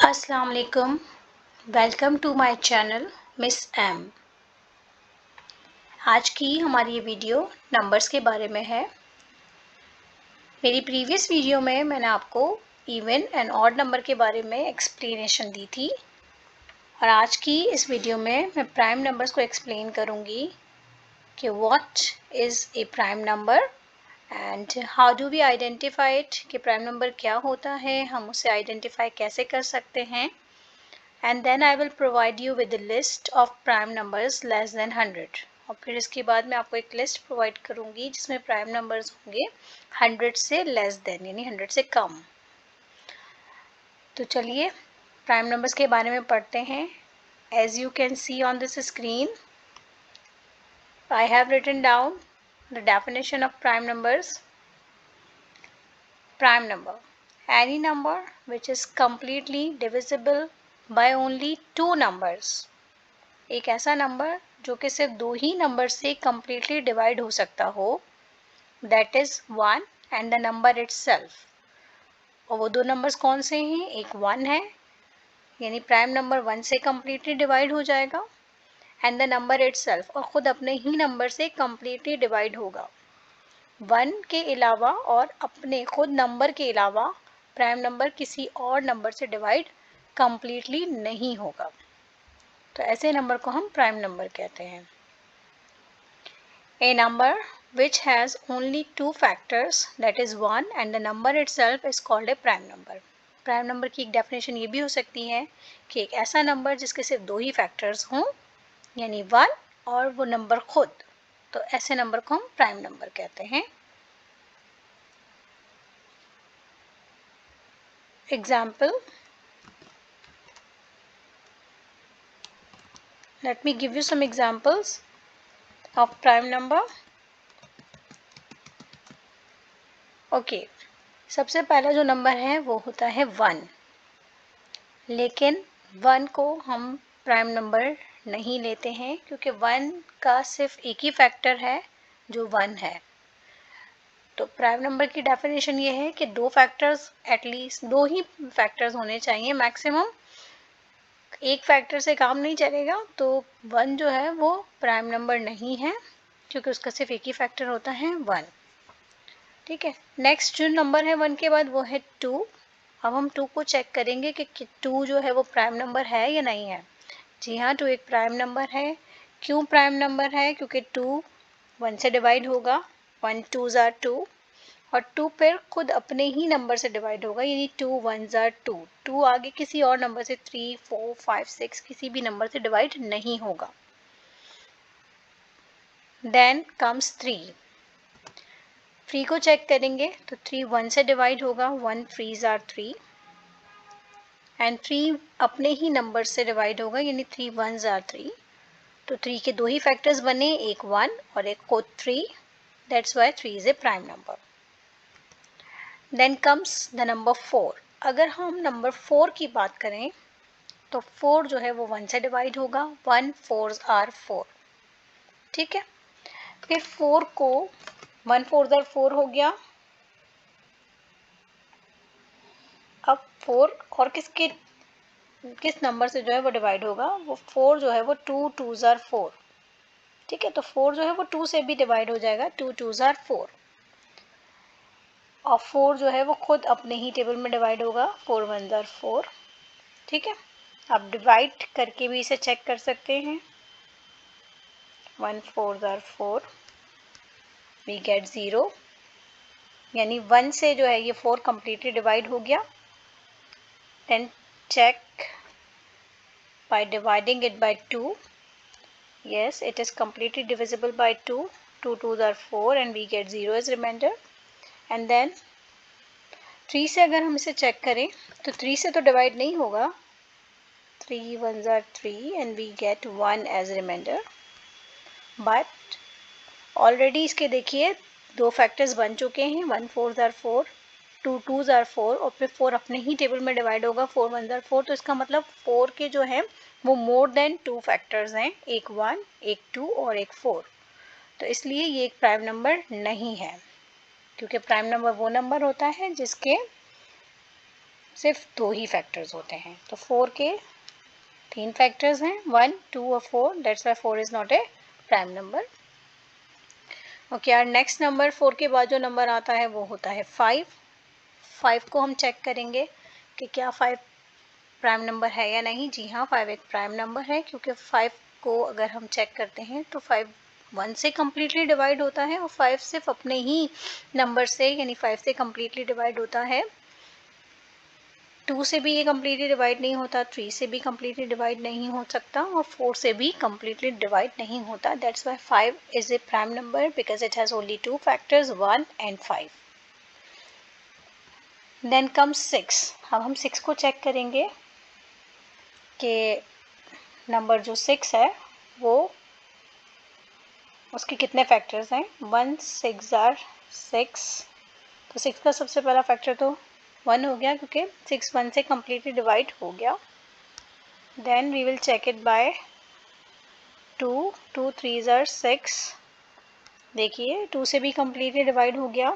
अस्सलाम वालेकुम। Welcome to my channel miss M. आज की हमारी ये वीडियो नंबर्स के बारे में है। मेरी प्रीवियस वीडियो में मैंने आपको इवन एंड ऑड नंबर के बारे में एक्सप्लेनेशन दी थी और आज की इस वीडियो में मैं प्राइम नंबर्स को एक्सप्लेन करूँगी कि what is a prime number and how do we identify it, कि प्राइम नंबर क्या होता है, हम उसे आइडेंटिफाई कैसे कर सकते हैं। And then I will provide you with a list of prime numbers less than 100। और फिर इसके बाद मैं आपको एक लिस्ट प्रोवाइड करूंगी जिसमें प्राइम नंबर्स होंगे 100 से लेस देन, यानी 100 से कम। तो चलिए प्राइम नंबर्स के बारे में पढ़ते हैं। As you can see on this screen, I have written down the definition of prime numbers. Prime number, any number which is completely divisible by only two numbers। एक ऐसा नंबर जो कि सिर्फ दो ही नंबर से कम्प्लीटली डिवाइड हो सकता हो, that is 1 and the number itself. और वो दो नंबर्स कौन से हैं? एक 1 है, यानी प्राइम नंबर 1 से कम्प्लीटली डिवाइड हो जाएगा, एंड द नंबर इटसेल्फ, और ख़ुद अपने ही नंबर से कम्प्लीटली डिवाइड होगा। 1 के अलावा और अपने खुद नंबर के अलावा प्राइम नंबर किसी और नंबर से डिवाइड कम्प्लीटली नहीं होगा। तो ऐसे नंबर को हम प्राइम नंबर कहते हैं। A number which has only two factors, that is 1 and the number itself is called a prime number। Prime number की एक डेफिनेशन ये भी हो सकती है कि एक ऐसा नंबर जिसके सिर्फ दो ही फैक्टर्स हों, यानी 1 और वो नंबर खुद, तो ऐसे नंबर को हम प्राइम नंबर कहते हैं। Example, let me give you some examples of prime number। Okay, सबसे पहला जो नंबर है वो होता है 1, लेकिन 1 को हम प्राइम नंबर नहीं लेते हैं क्योंकि 1 का सिर्फ एक ही फैक्टर है जो 1 है। तो प्राइम नंबर की डेफिनेशन ये है कि दो फैक्टर्स, एटलीस्ट दो ही फैक्टर्स होने चाहिए मैक्सिमम। एक फैक्टर से काम नहीं चलेगा, तो 1 जो है वो प्राइम नंबर नहीं है क्योंकि उसका सिर्फ एक ही फैक्टर होता है 1। ठीक है, नेक्स्ट जो नंबर है 1 के बाद वो है 2। अब हम 2 को चेक करेंगे कि 2 जो है वो प्राइम नंबर है या नहीं है। जी हाँ, 2 एक प्राइम नंबर है। क्यों प्राइम नंबर है? क्योंकि 2 1 से डिवाइड होगा, 1 2s are 2, और 2 फिर खुद अपने ही नंबर से डिवाइड होगा, यानी 2 1s are 2। 2 आगे किसी और नंबर से 3 4 5 6 किसी भी नंबर से डिवाइड नहीं होगा। Then comes 3। 3 को चेक करेंगे तो 3 1 से डिवाइड होगा, 1 3s are 3, एंड 3 अपने ही नंबर से डिवाइड होगा, यानी 3 1s are 3। तो 3 के दो ही फैक्टर्स बने, एक 1 और एक खुद 3, that's why 3 is a prime number. Then comes the number 4। अगर हम नंबर 4 की बात करें तो 4 जो है वो 1 से डिवाइड होगा, 1 4s are 4। ठीक है, फिर 4 को 1 4s are 4 हो गया। अब 4 और किस नंबर से जो है वो डिवाइड होगा? वो 4 जो है वो 2 2s are 4। ठीक है, तो 4 जो है वो 2 से भी डिवाइड हो जाएगा, 2 2s are 4, और 4 जो है वो खुद अपने ही टेबल में डिवाइड होगा, 4 1s are 4। ठीक है, आप डिवाइड करके भी इसे चेक कर सकते हैं। 1 4s are 4, वी गेट 0, यानी 1 से जो है ये 4 कम्प्लीटली डिवाइड हो गया। Then check by dividing it by 2, yes it is completely divisible by 2, 2 2s are 4 and we get 0 as remainder। and then 3 से अगर हम इसे चेक करें तो 3 से तो डिवाइड नहीं होगा, 3 1s are 3 and we get 1 as remainder। but already इसके देखिए दो फैक्टर्स बन चुके हैं, 1 4s are 4, 2 2s are 4, और फिर 4 अपने ही टेबल में डिवाइड होगा, 4 1s are 4। तो इसका मतलब 4 के जो है वो मोर देन 2 फैक्टर्स हैं, एक 1 एक 2 और एक 4। तो इसलिए ये एक प्राइम नंबर नहीं है, क्योंकि प्राइम नंबर वो नंबर होता है जिसके सिर्फ 2 ही फैक्टर्स होते हैं। तो 4 के 3 फैक्टर्स हैं, 1, 2 और 4, that's why 4 is not a prime number. Okay, और नेक्स्ट नंबर 4 के बाद जो नंबर आता है वो होता है 5। 5 को हम चेक करेंगे कि क्या 5 प्राइम नंबर है या नहीं। जी हाँ, 5 एक प्राइम नंबर है, क्योंकि 5 को अगर हम चेक करते हैं तो 5 1 से कम्प्लीटली डिवाइड होता है और 5 सिर्फ अपने ही नंबर से यानी 5 से कम्प्लीटली डिवाइड होता है। 2 से भी ये कम्प्लीटली डिवाइड नहीं होता, 3 से भी कम्प्लीटली डिवाइड नहीं हो सकता और 4 से भी कम्प्लीटली डिवाइड नहीं होता। That's why 5 is a prime number because it has only 2 factors, 1 and 5। Then comes 6। अब हम 6 को चेक करेंगे कि नंबर जो 6 है वो उसके कितने फैक्टर्स हैं। 1 6 आर 6, तो 6 का सबसे पहला फैक्टर तो 1 हो गया, क्योंकि 6 1 से कम्प्लीटली डिवाइड हो गया। Then we will check it by 2, 2 3 are 6, देखिए 2 से भी कम्प्लीटली डिवाइड हो गया।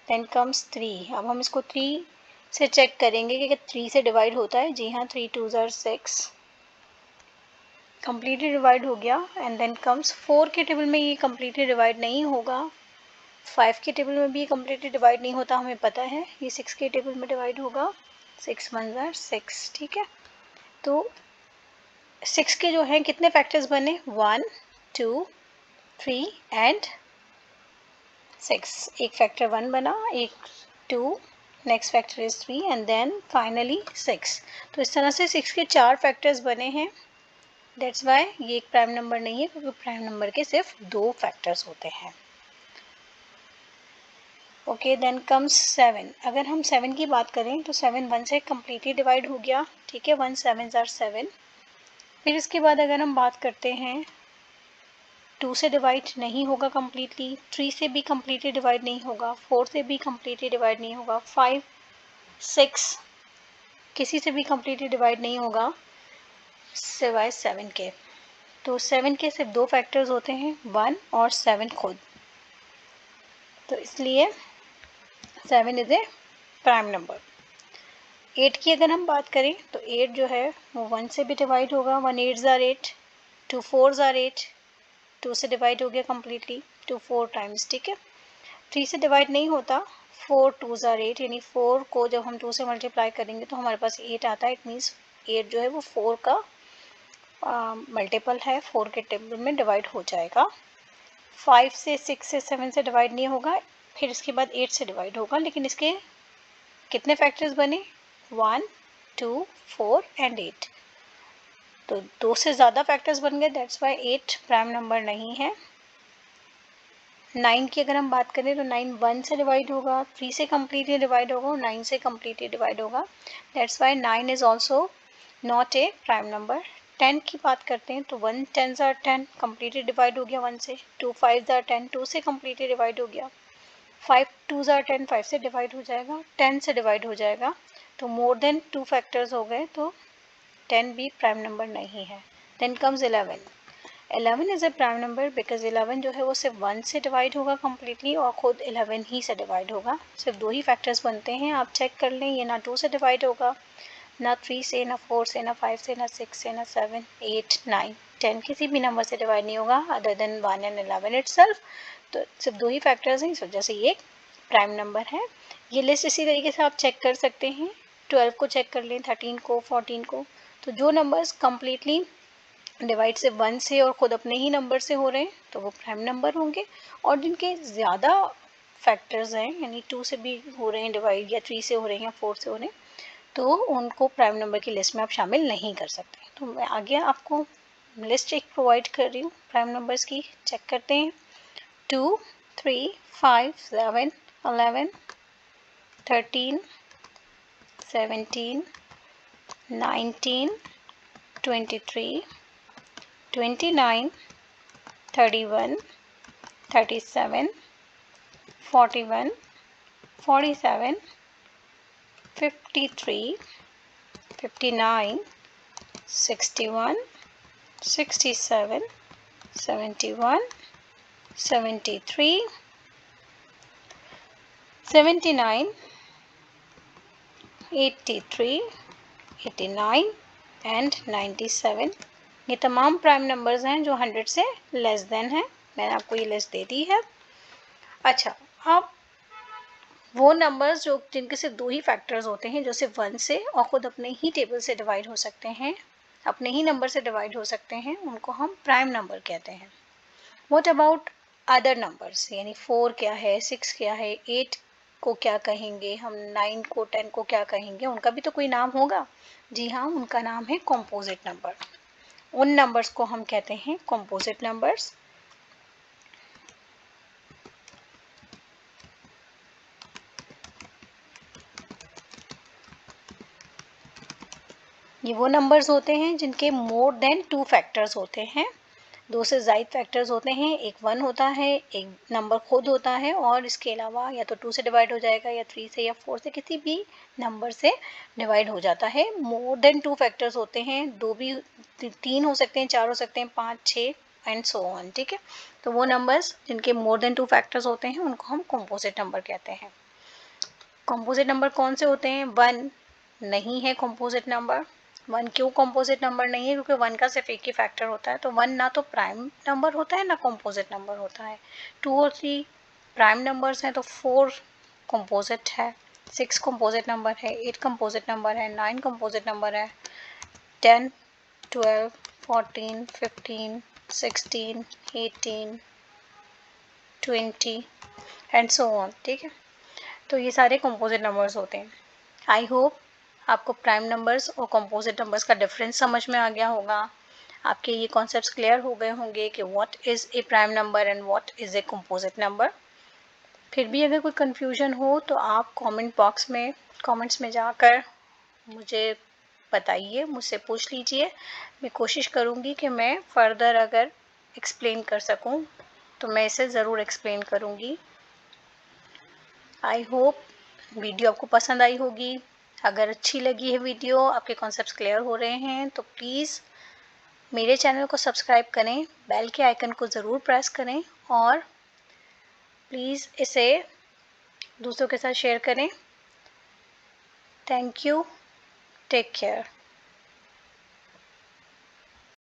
Then comes 3। अब हम इसको 3 से चेक करेंगे कि 3 से डिवाइड होता है। जी हाँ, 3 2 आर 6, कम्प्लीटली डिवाइड हो गया। एंड देन कम्स 4 के टेबल में ये कम्प्लीटली डिवाइड नहीं होगा, 5 के टेबल में भी कम्प्लीटली डिवाइड नहीं होता, हमें पता है। ये 6 के टेबल में डिवाइड होगा, 6 1 आर 6, ठीक है। तो 6 के जो हैं कितने फैक्टर्स बने, 1 2 3 एंड 6। एक फैक्टर 1 बना, एक 2, next factor is 3 and then finally 6। तो इस तरह से 6 के 4 फैक्टर्स बने हैं। दैट्स वाई ये एक प्राइम नंबर नहीं है, क्योंकि प्राइम नंबर के सिर्फ 2 फैक्टर्स होते हैं। Okay, then comes 7। अगर हम 7 की बात करें तो 7 1 से कम्प्लीटली डिवाइड हो गया, ठीक है, 1 7 आर 7। फिर इसके बाद अगर हम बात करते हैं 2 से डिवाइड नहीं होगा कम्प्लीटली, 3 से भी कम्प्लीटली डिवाइड नहीं होगा, 4 से भी कम्प्लीटली डिवाइड नहीं होगा, 5 6 किसी से भी कम्प्लीटली डिवाइड नहीं होगा सिवाय 7 के। तो 7 के सिर्फ 2 फैक्टर्स होते हैं, 1 और 7 खुद। तो इसलिए 7 इज ए प्राइम नंबर। 8 की अगर हम बात करें तो 8 जो है वो 1 से भी डिवाइड होगा, 1 8 आर 8, 2 4 आर 8, 2 से डिवाइड हो गया कम्प्लीटली, 2 4 टाइम्स, ठीक है। 3 से डिवाइड नहीं होता, 4 2 आर 8, यानी 4 को जब हम 2 से मल्टीप्लाई करेंगे तो हमारे पास 8 आता है। इट मीन्स 8 जो है वो 4 का मल्टीपल है, 4 के टेबल में डिवाइड हो जाएगा। 5 से 6 से 7 से डिवाइड नहीं होगा, फिर इसके बाद 8 से डिवाइड होगा, लेकिन इसके कितने फैक्टर्स बने, 1 2 4 एंड 8। तो 2 से ज़्यादा फैक्टर्स बन गए, दैट्स वाई 8 प्राइम नंबर नहीं है। 9 की अगर हम बात करें तो 9 1 से डिवाइड होगा, 3 से कम्प्लीटली डिवाइड होगा और 9 से कम्प्लीटली डिवाइड होगा, that's why 9 is also not a prime number. 10 की बात करते हैं तो 1 10 आर 10, कम्प्लीटली डिवाइड हो गया 1 से, 2 5 आर 10, 2 से कम्प्लीटली डिवाइड हो गया, 5 2 आर 10, 5 से डिवाइड हो जाएगा, 10 से डिवाइड हो जाएगा, तो मोर देन 2 फैक्टर्स हो गए, तो 10 भी प्राइम नंबर नहीं है। Then comes 11। 11 is a prime number because 11 जो है वो सिर्फ 1 से डिवाइड होगा कम्प्लीटली और खुद 11 ही से डिवाइड होगा। सिर्फ 2 ही फैक्टर्स बनते हैं, आप चेक कर लें, ये ना 2 से डिवाइड होगा, ना 3 से, ना 4 से, ना 5 से, ना 6 से, ना 7 8 9 10 किसी भी नंबर से डिवाइड नहीं होगा अदर देन 1 एंड 11 इटसेल्फ। तो सिर्फ 2 ही फैक्टर्स हैं, इस वजह से ये प्राइम नंबर है। ये लिस्ट इसी तरीके से आप चेक कर सकते हैं, 12 को चेक कर लें, 13 को, 14 को। तो जो नंबर्स कम्प्लीटली डिवाइड से 1 से और ख़ुद अपने ही नंबर से हो रहे हैं तो वो प्राइम नंबर होंगे, और जिनके ज़्यादा फैक्टर्स हैं यानी 2 से भी हो रहे हैं डिवाइड, या 3 से हो रहे हैं, या 4 से हो रहे हैं, तो उनको प्राइम नंबर की लिस्ट में आप शामिल नहीं कर सकते। तो मैं आगे आपको लिस्ट एक प्रोवाइड कर रही हूँ प्राइम नंबर्स की, चेक करते हैं। 2 3 5 7 11 13 17 19 23 29 31 37 41 47 53 59 61 67 71 73 79 83, 89 एंड 97। ये तमाम प्राइम नंबर्स हैं जो 100 से लेस देन है। मैंने आपको ये लिस्ट दे दी है। अच्छा, अब वो नंबर्स जो जिनके सिर्फ दो ही फैक्टर्स होते हैं, जो सिर्फ 1 से और ख़ुद अपने ही टेबल से डिवाइड हो सकते हैं, अपने ही नंबर से डिवाइड हो सकते हैं, उनको हम प्राइम नंबर कहते हैं। व्हाट अबाउट अदर नंबर्स, यानी 4 क्या है, 6 क्या है, 8 को क्या कहेंगे हम, 9 को, 10 को क्या कहेंगे, उनका भी तो कोई नाम होगा। जी हाँ, उनका नाम है कॉम्पोजिट नंबर। उन नंबर्स को हम कहते हैं कॉम्पोजिट नंबर्स। ये वो नंबर्स होते हैं जिनके मोर देन 2 फैक्टर्स होते हैं, 2 से ज़ायद फैक्टर्स होते हैं। एक 1 होता है, एक नंबर खुद होता है, और इसके अलावा या तो 2 से डिवाइड हो जाएगा, या 3 से, या 4 से, किसी भी नंबर से डिवाइड हो जाता है। मोर देन 2 फैक्टर्स होते हैं, 2 भी, 3 हो सकते हैं, 4 हो सकते हैं, 5, 6 एंड सो ऑन। ठीक है, तो वो नंबर्स जिनके मोर देन 2 फैक्टर्स होते हैं उनको हम कॉम्पोजिट नंबर कहते हैं। कॉम्पोजिट नंबर कौन से होते हैं? 1 नहीं है कॉम्पोजिट नंबर। 1 क्यों कॉम्पोजिट नंबर नहीं है? क्योंकि 1 का सिर्फ एक ही फैक्टर होता है, तो 1 ना तो प्राइम नंबर होता है ना कॉम्पोजिट नंबर होता है। 2 और 3 प्राइम नंबर्स हैं, तो 4 कॉम्पोजिट है, 6 कॉम्पोजिट नंबर है, 8 कॉम्पोजिट नंबर है, 9 कॉम्पोजिट नंबर है, 10, 12, 14, 15, 16, 18, 20 एंड सो ऑन। ठीक है, तो ये सारे कॉम्पोजिट नंबर्स होते हैं। आई होप आपको प्राइम नंबर्स और कॉम्पोजिट नंबर्स का डिफरेंस समझ में आ गया होगा। आपके ये कॉन्सेप्ट्स क्लियर हो गए होंगे कि what is a prime number and what is A composite number. फिर भी अगर कोई कन्फ्यूजन हो तो आप कमेंट्स में जाकर मुझे बताइए, मुझसे पूछ लीजिए। मैं कोशिश करूँगी कि मैं फ़र्दर अगर एक्सप्लेन कर सकूँ तो मैं इसे ज़रूर एक्सप्लेन करूँगी। आई होप वीडियो आपको पसंद आई होगी। अगर अच्छी लगी है वीडियो, आपके कॉन्सेप्ट्स क्लियर हो रहे हैं, तो प्लीज़ मेरे चैनल को सब्सक्राइब करें, बेल के आइकन को ज़रूर प्रेस करें, और प्लीज़ इसे दूसरों के साथ शेयर करें। Thank you, take care.